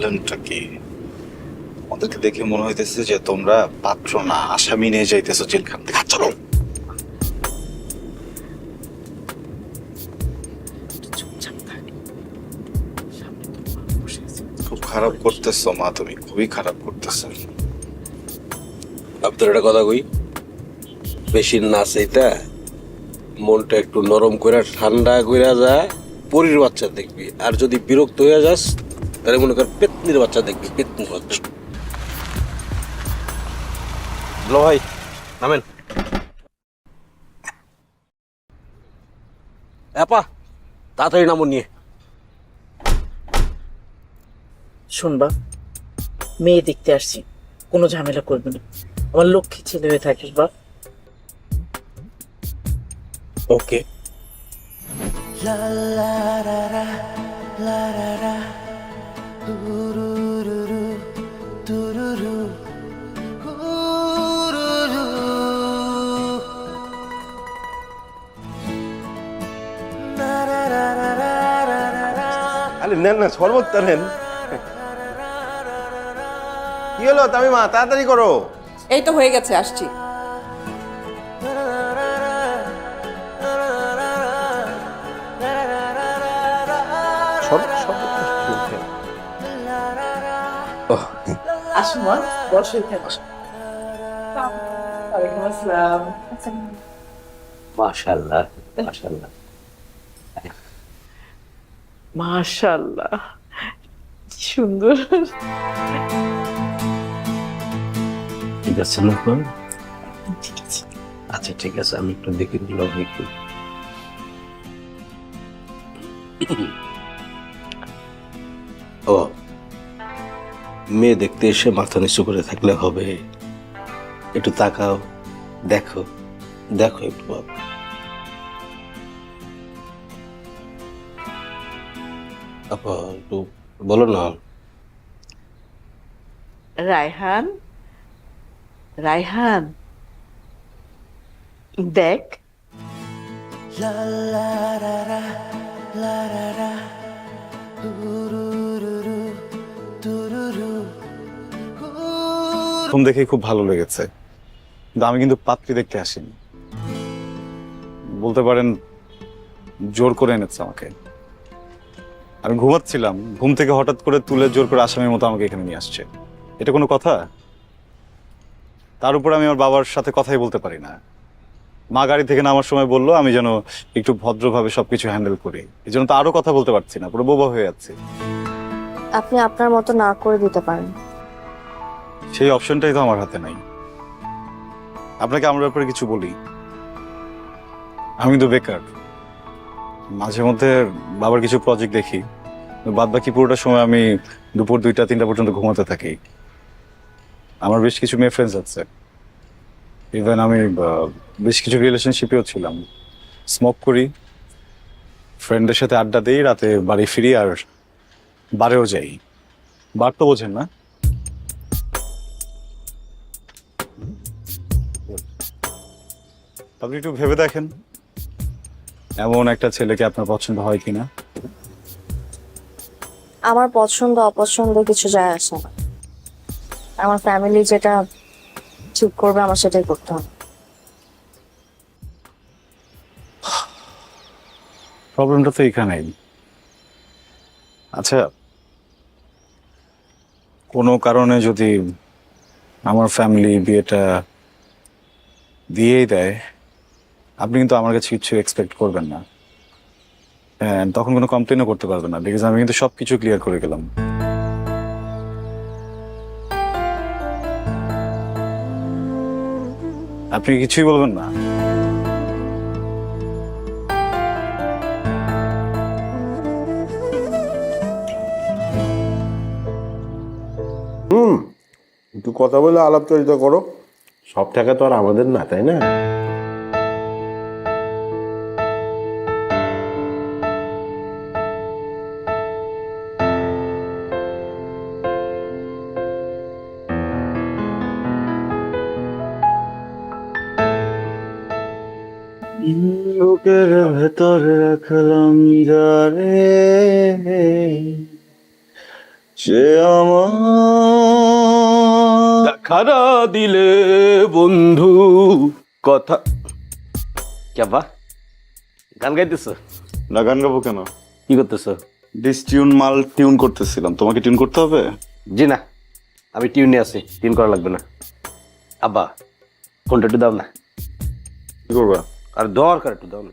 প্রবলেমটা কি? ওদেরকে দেখে মনে হইতেছে যে তোমরা পাত্র না, আসামি নিয়ে যাইতেছো জেলখান থেকে। চলো। খুব খারাপ করতেছো মা, তুমি খুবই খারাপ করতেছো। আপনার একটা কথা কই, বেশি নাচ এইটা মনটা একটু নরম করে ঠান্ডা করে যায়, পরীর বাচ্চা দেখবি। আর যদি বিরক্ত হয়ে যাস তাহলে মনে কর পেতনির বাচ্চা দেখবি, পেতনির বাচ্চা। লো ভাই, নামেন। আপা তাড়াতাড়ি নামুন নিয়ে। শুনবা, মেয়ে দেখতে আসছি, কোনো ঝামেলা করবে না। আমার লক্ষ্মী ছেলে হয়ে থাকিস বা। ওকে। আরে নেন না, শরবতটা নেন। কি হলো তামিমা, তাড়াতাড়ি করো। এই তো হয়ে গেছে, আসছি। আসো মা, বসো এখানে। ওয়ালাইকুম আসসালাম। মাশাআল্লাহ, মাশাআল্লাহ। মাশাআল্লাহ, কি সুন্দর। ঠিক আছে না? ঠিক আছে। আচ্ছা ঠিক আছে, আমি একটু দেখে দিলাম একটু। ও, মেয়ে দেখতে এসে মাথা নিচু করে থাকলে হবে? একটু তাকাও, দেখো, দেখো একটু বাবা। আপা একটু বলো না। রায়হান, রায়হান, দেখ। তুমি দেখেই খুব ভালো লেগেছে, কিন্তু আমি কিন্তু পাত্রী দেখতে আসিনি। বলতে পারেন জোর করে এনেছে আমাকে। আমি ঘুমাচ্ছিলাম, ঘুম থেকে হঠাৎ করে তুলে জোর করে আসামির মতো আমাকে এখানে নিয়ে আসছে। এটা কোনো কথা? তার উপর আমি আমার বাবার সাথে কথাই বলতে পারি না। মা গাড়ি থেকে নামার সময় বললো আমি যেন একটু ভদ্রভাবে সবকিছু হ্যান্ডেল করি, এই জন্য তো আরো কথা বলতে পারছি না, পুরো বোবা হয়ে যাচ্ছে। আপনি আপনার মতো না করে দিতে পারেন। সেই অপশনটাই তো আমার হাতে নাই। আপনাকে আমার ব্যাপারে কিছু বলি, আমি তো বেকার। মাঝে মধ্যে বাবার কিছু প্রজেক্ট দেখি, বাদ বাকি পুরোটা সময় আমি দুপুর 2টা 3টা পর্যন্ত ঘুমাতে থাকি। আমার বেশ কিছু মেয়ে ফ্রেন্ডস আছে, ইভেন আমি বেশ কিছু রিলেশনশিপেও ছিলাম। স্মোক করি, ফ্রেন্ডের সাথে আড্ডা দিই, রাতে বাড়ি ফিরি আর বারেও যাই। বার তো বোঝেন না? আপনি একটু ভেবে দেখেন, এমন একটা ছেলেকে আপনার পছন্দ হয় কিনা? আমার পছন্দ অপছন্দ কিছু যায় আসে না। আমার ফ্যামিলি যেটা ঠিক করবে আমার সেটাই করতে হবে। প্রবলেমটা তো এখানেই। আচ্ছা, কোনো কারণে যদি আমার ফ্যামিলি বিয়েটা দিয়েই দেয়, আপনি কিন্তু আমার কাছে কিছু এক্সপেক্ট করবেন না। হ্যাঁ, তখন কোনো কমপ্লেনও করতে পারবেন না, বিকজ আমি কিন্তু সবকিছু ক্লিয়ার করে গেলাম। আপনি কিছুই বলবেন না? একটু কথা বলে আলাপচারিতা করো। সব টাকা তো আর আমাদের না, তাই না? বুকের ভেতর রাখলাম যারে, সে আমার খারা দিলে বন্ধু কথা কেবা গান গাইতেছ? না, গান গাবো কেন? কি করতেছ? ডিসটিউন মাল টিউন করতেছিলাম। তোমাকে টিউন করতে হবে? জি না, আমি টিউনে আছি, টিউন করা লাগবে না। আব্বা ফোনটা একটু দাও না। কি করবা? আর দরকার একটু দাও না।